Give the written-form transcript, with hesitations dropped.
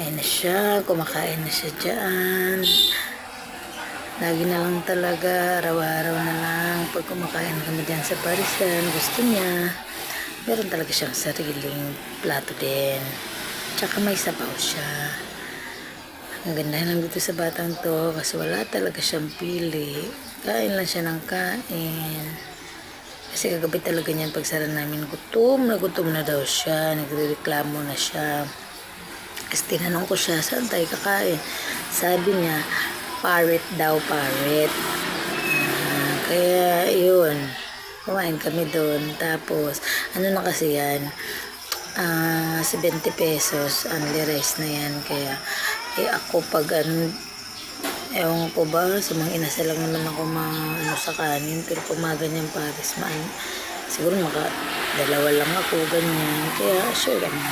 Ayan na siya, kumakain na siya dyan. Lagi na lang talaga, araw-araw na lang. Pag kumakain kami dyan sa parisan, gusto niya. Meron talaga siyang sariling plato din. Tsaka may sabaw siya. Ang ganda lang dito sa batang to kasi wala talaga siyang pili. Kain lang siya ng kain. Kasi kagabi talaga niyan pagsara namin, gutom na daw siya. Nagrereklamo na siya. Kasi tinanong ko siya, saan tayo kakain? Sabi niya, parrot daw, parrot. Kaya yun, kumain kami doon. Tapos, ano na kasi yan, 70 pesos, only rice na yan. Kaya, ako pag ewan ko ba, sa mga inasa lang naman ako sa kanin. Pero pag mga ganyan pares, siguro dalawa lang ako, ganyan. Kaya, sure lang.